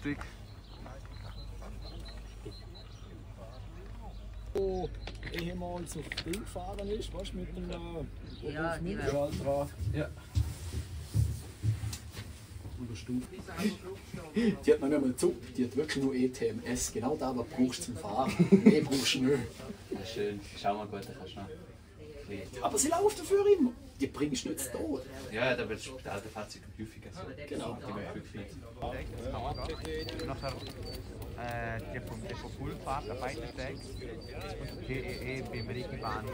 lustig. Wo ehemals auf Ding gefahren ist, weißt du, mit dem Ja, Ultra. Ja. Oder Stufe. Die hat noch nicht mal zu, die hat wirklich nur ETMS. Genau das, was du brauchst zum Fahren. Mehr brauchst du nicht. Ja, schön. Schau mal gut, da kannst du noch. Aber sie läuft dafür immer. Die bringst du nicht zu Tod. Ja, da wird es bei alten Fahrzeugen häufiger so. Genau. Die werden wirklich fit. Nachher die vom Depot-Fullfahrt, der Beitesteg, und TEE beim Rigibahn.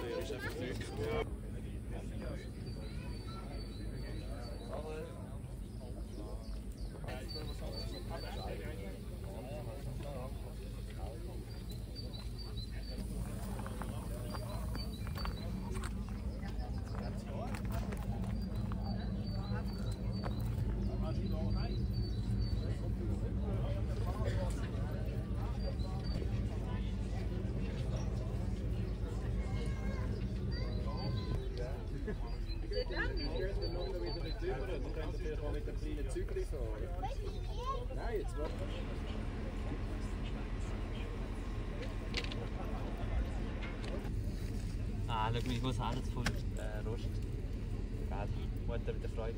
Ah, schau mich, was alles voll Rost. Geil, Mutter mit der Freude.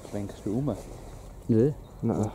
Schwenkst du um? Nö. Nein.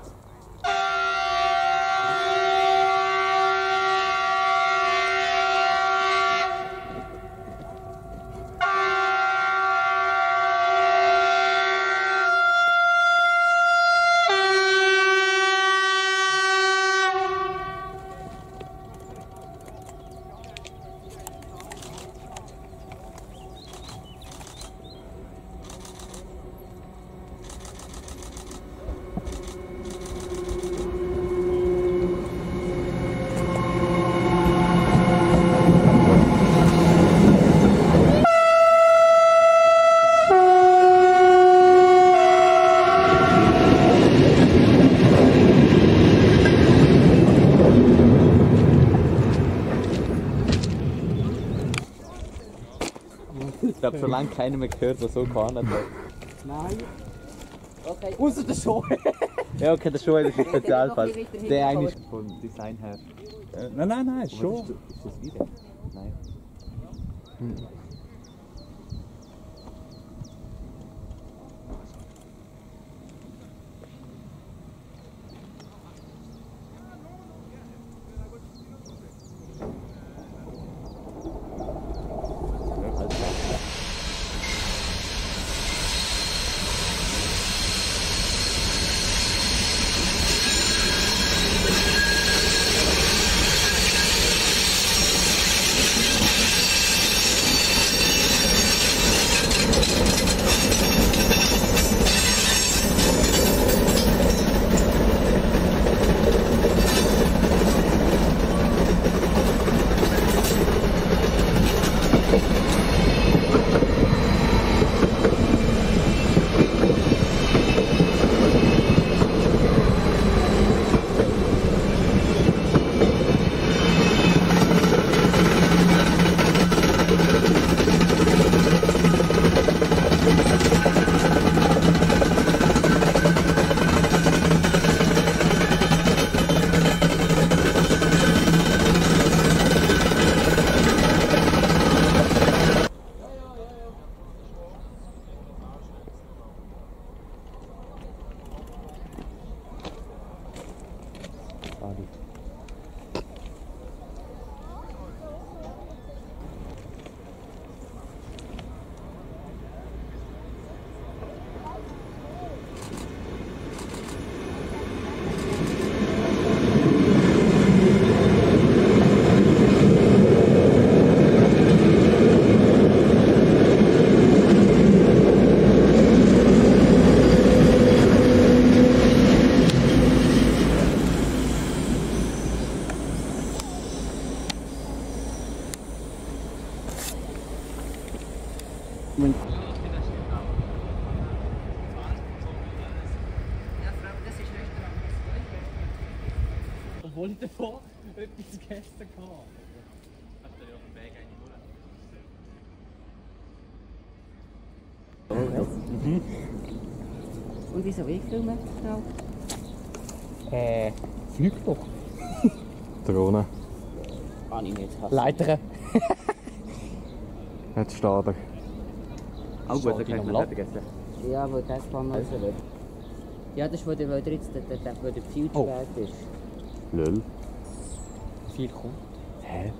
Ich habe schon lange keiner mehr gehört, der so gefahren hat. Nein. Okay. Außer der Show! Ja, okay, der Show ist ein Spezialfall. Der eigentlich vom Design her. Nein, schon. Ist das wieder? Nein. Wenn Obwohl ich davor etwas gegessen habe. Hast du ja auf dem Weg eigentlich nur? Und wieso ich filme? Genau. Fliegt doch. Drohne. Kann ich nicht. Leiter. Jetzt steht er. Auch gut, dann kann ich vergessen. Ja, wo das kann man also. Ja, das ist, wo der jetzt wo der viel zu spät ist. Lol. Viel kommt. Hä?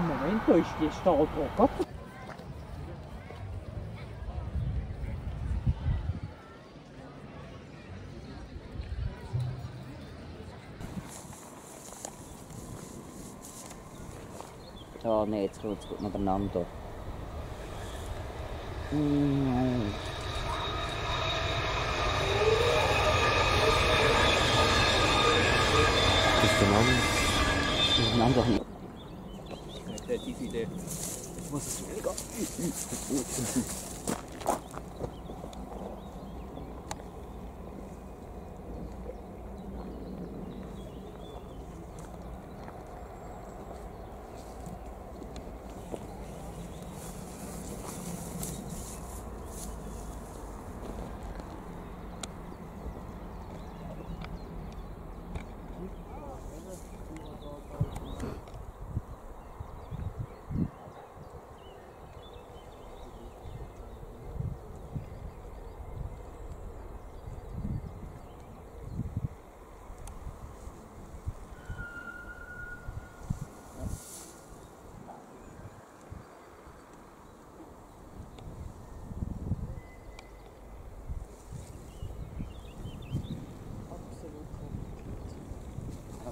Moment, da ist die Stahlbrücke. Ja, nee, jetzt geht es gut miteinander. Das ist der Mann. Das ist ein anderer. Kreative Idee. muss es schnell gehen.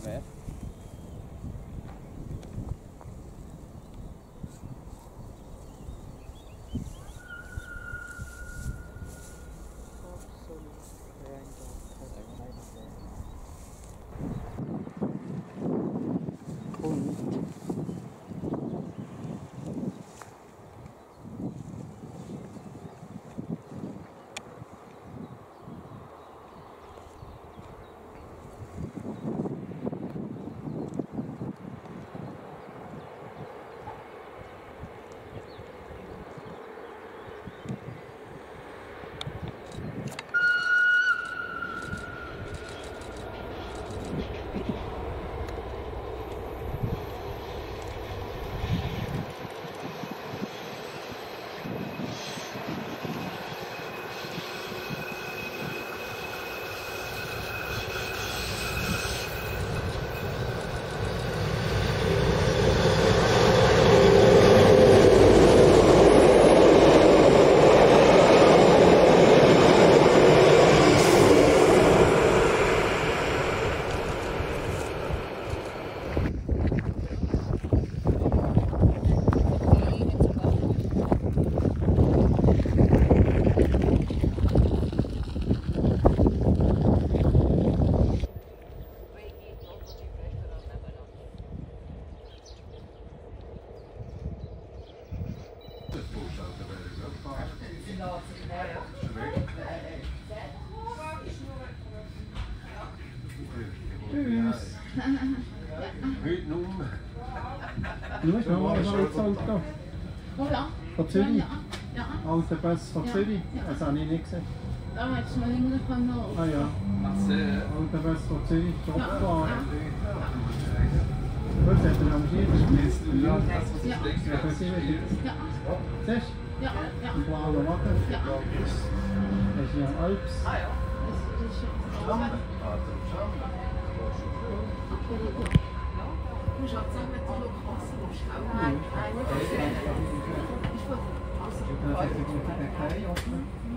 Wer? Du hast noch mal ein Auto. Voilà. Von Zürich? Ja, ja. Alter Bus von Ja. Zürich? Ja. Das habe ich nicht gesehen. Da hättest du noch länger können. Ah ja. Alter Bus von Zürich, Jobfahren. Gut, hat er am Schiff. Ja. Ja, das ist wieder. Ja. Siehst du? Ja, ja. Ein blauer Wagen. Ja. Das ist ja Alps. Das ist schon. Du musst auch sagen, wenn du noch Kasse musst. Nein, nein. Ich wollte. Das ist eine Kartei offen.